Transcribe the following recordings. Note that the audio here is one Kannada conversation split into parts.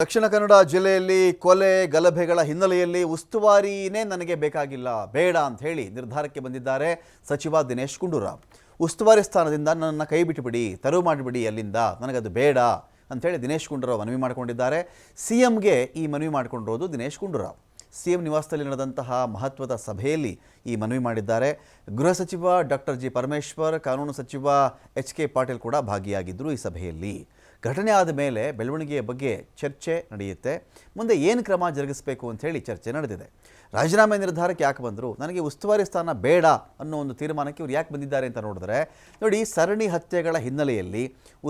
ದಕ್ಷಿಣ ಕನ್ನಡ ಜಿಲ್ಲೆಯಲ್ಲಿ ಕೊಲೆ ಗಲಭೆಗಳ ಹಿನ್ನೆಲೆಯಲ್ಲಿ ಉಸ್ತುವಾರಿನೇ ನನಗೆ ಬೇಕಾಗಿಲ್ಲ, ಬೇಡ ಅಂತ ಹೇಳಿ ನಿರ್ಧಾರಕ್ಕೆ ಬಂದಿದ್ದಾರೆ ಸಚಿವ ದಿನೇಶ್ ಗುಂಡೂರಾವ್. ಉಸ್ತುವಾರಿ ಸ್ಥಾನದಿಂದ ನನ್ನನ್ನು ಕೈ ಬಿಟ್ಟುಬಿಡಿ, ತೆರವು ಮಾಡಿಬಿಡಿ, ಅಲ್ಲಿಂದ ನನಗದು ಬೇಡ ಅಂಥೇಳಿ ದಿನೇಶ್ ಗುಂಡೂರಾವ್ ಮನವಿ ಮಾಡಿಕೊಂಡಿದ್ದಾರೆ. ಸಿಎಂಗೆ ಈ ಮನವಿ ಮಾಡಿಕೊಂಡಿರೋದು ದಿನೇಶ್ ಗುಂಡೂರಾವ್. ಸಿಎಂ ನಿವಾಸದಲ್ಲಿ ನಡೆದಂತಹ ಮಹತ್ವದ ಸಭೆಯಲ್ಲಿ ಈ ಮನವಿ ಮಾಡಿದ್ದಾರೆ. ಗೃಹ ಸಚಿವ ಡಾಕ್ಟರ್ ಜಿ ಪರಮೇಶ್ವರ್, ಕಾನೂನು ಸಚಿವ ಎಚ್.ಕೆ. ಪಾಟೀಲ್ ಕೂಡ ಭಾಗಿಯಾಗಿದ್ದರು ಈ ಸಭೆಯಲ್ಲಿ. ಘಟನೆ ಆದ ಮೇಲೆ ಬೆಳವಣಿಗೆಯ ಬಗ್ಗೆ ಚರ್ಚೆ ನಡೆಯುತ್ತೆ. ಮುಂದೆ ಏನು ಕ್ರಮ ಜರುಗಿಸಬೇಕು ಅಂಥೇಳಿ ಚರ್ಚೆ ನಡೆದಿದೆ. ರಾಜೀನಾಮೆ ನಿರ್ಧಾರಕ್ಕೆ ಯಾಕೆ ಬಂದರು, ನನಗೆ ಉಸ್ತುವಾರಿ ಸ್ಥಾನ ಬೇಡ ಅನ್ನೋ ಒಂದು ತೀರ್ಮಾನಕ್ಕೆ ಇವರು ಯಾಕೆ ಬಂದಿದ್ದಾರೆ ಅಂತ ನೋಡಿದ್ರೆ, ನೋಡಿ, ಸರಣಿ ಹತ್ಯೆಗಳ ಹಿನ್ನೆಲೆಯಲ್ಲಿ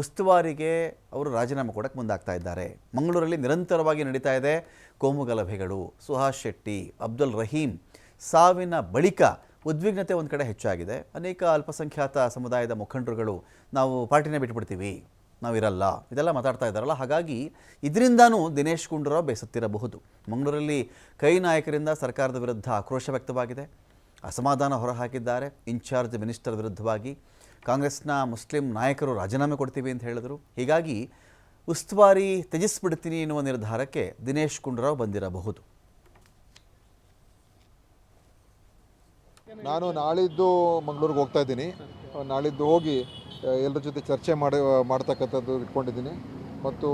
ಉಸ್ತುವಾರಿಗೆ ಅವರು ರಾಜೀನಾಮೆ ಕೊಡೋಕ್ಕೆ ಮುಂದಾಗ್ತಾ ಇದ್ದಾರೆ. ಮಂಗಳೂರಲ್ಲಿ ನಿರಂತರವಾಗಿ ನಡೀತಾ ಇದೆ ಕೋಮು ಗಲಭೆಗಳು. ಸುಹಾಸ್ ಶೆಟ್ಟಿ, ಅಬ್ದುಲ್ ರಹೀಂ ಸಾವಿನ ಬಳಿಕ ಉದ್ವಿಗ್ನತೆ ಒಂದು ಕಡೆ ಹೆಚ್ಚಾಗಿದೆ. ಅನೇಕ ಅಲ್ಪಸಂಖ್ಯಾತ ಸಮುದಾಯದ ಮುಖಂಡರುಗಳು ನಾವು ಪಾರ್ಟಿನೇ ಬಿಟ್ಬಿಡ್ತೀವಿ, ನಾವಿರಲ್ಲ, ಇದೆಲ್ಲ ಮಾತಾಡ್ತಾ ಇದ್ದಾರಲ್ಲ. ಹಾಗಾಗಿ ಇದರಿಂದನೂ ದಿನೇಶ್ ಗುಂಡೂರಾವ್ ಬೇಸತ್ತಿರಬಹುದು. ಮಂಗಳೂರಲ್ಲಿ ಕೈ ನಾಯಕರಿಂದ ಸರ್ಕಾರದ ವಿರುದ್ಧ ಆಕ್ರೋಶ ವ್ಯಕ್ತವಾಗಿದೆ. ಅಸಮಾಧಾನ ಹೊರಹಾಕಿದ್ದಾರೆ ಇನ್ಚಾರ್ಜ್ ಮಿನಿಸ್ಟರ್ ವಿರುದ್ಧವಾಗಿ. ಕಾಂಗ್ರೆಸ್ನ ಮುಸ್ಲಿಂ ನಾಯಕರು ರಾಜೀನಾಮೆ ಕೊಡ್ತೀವಿ ಅಂತ ಹೇಳಿದರು. ಹೀಗಾಗಿ ಉಸ್ತುವಾರಿ ತ್ಯಜಿಸ್ಬಿಡ್ತೀನಿ ಎನ್ನುವ ನಿರ್ಧಾರಕ್ಕೆ ದಿನೇಶ್ ಗುಂಡೂರಾವ್ ಬಂದಿರಬಹುದು. ನಾನು ನಾಳಿದ್ದು ಮಂಗಳೂರಿಗೆ ಹೋಗ್ತಾ ಇದ್ದೀನಿ. ನಾಳಿದ್ದು ಹೋಗಿ ಎಲ್ಲರ ಜೊತೆ ಚರ್ಚೆ ಮಾಡ್ತಕ್ಕಂಥದ್ದು ಇಟ್ಕೊಂಡಿದ್ದೀನಿ. ಮತ್ತು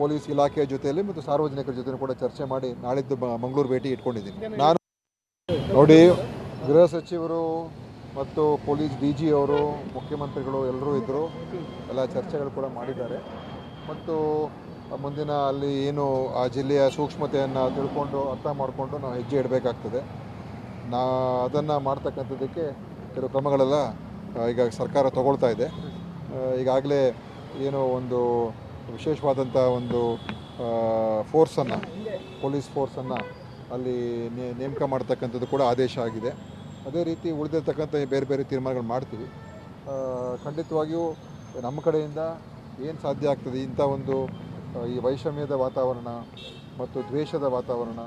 ಪೊಲೀಸ್ ಇಲಾಖೆಯ ಜೊತೆಯಲ್ಲಿ ಮತ್ತು ಸಾರ್ವಜನಿಕರ ಜೊತೆ ಕೂಡ ಚರ್ಚೆ ಮಾಡಿ ನಾಳಿದ್ದು ಮಂಗಳೂರು ಭೇಟಿ ಇಟ್ಕೊಂಡಿದ್ದೀನಿ. ನಾನು ನೋಡಿ, ಗೃಹ ಸಚಿವರು ಮತ್ತು ಪೊಲೀಸ್ DG ಅವರು, ಮುಖ್ಯಮಂತ್ರಿಗಳು ಎಲ್ಲರೂ ಇದ್ದರು. ಎಲ್ಲ ಚರ್ಚೆಗಳು ಕೂಡ ಮಾಡಿದ್ದಾರೆ. ಮತ್ತು ಮುಂದಿನ ಅಲ್ಲಿ ಏನು ಆ ಜಿಲ್ಲೆಯ ಸೂಕ್ಷ್ಮತೆಯನ್ನು ತಿಳ್ಕೊಂಡು ಅರ್ಥ ಮಾಡಿಕೊಂಡು ನಾವು ಹೆಜ್ಜೆ ಇಡಬೇಕಾಗ್ತದೆ. ಅದನ್ನು ಮಾಡ್ತಕ್ಕಂಥದ್ದಕ್ಕೆ ಕೆಲವು ಕ್ರಮಗಳೆಲ್ಲ ಈಗ ಸರ್ಕಾರ ತಗೊಳ್ತಾ ಇದೆ. ಈಗಾಗಲೇ ಏನೋ ಒಂದು ವಿಶೇಷವಾದಂಥ ಒಂದು ಫೋರ್ಸನ್ನು, ಪೊಲೀಸ್ ಫೋರ್ಸನ್ನು ಅಲ್ಲಿ ನೇಮಕ ಮಾಡ್ತಕ್ಕಂಥದ್ದು ಕೂಡ ಆದೇಶ ಆಗಿದೆ. ಅದೇ ರೀತಿ ಉಳಿದಿರ್ತಕ್ಕಂಥ ಬೇರೆ ಬೇರೆ ತೀರ್ಮಾನಗಳು ಮಾಡ್ತೀವಿ. ಖಂಡಿತವಾಗಿಯೂ ನಮ್ಮ ಕಡೆಯಿಂದ ಏನು ಸಾಧ್ಯ ಆಗ್ತದೆ, ಇಂಥ ಒಂದು ಈ ವೈಷಮ್ಯದ ವಾತಾವರಣ ಮತ್ತು ದ್ವೇಷದ ವಾತಾವರಣ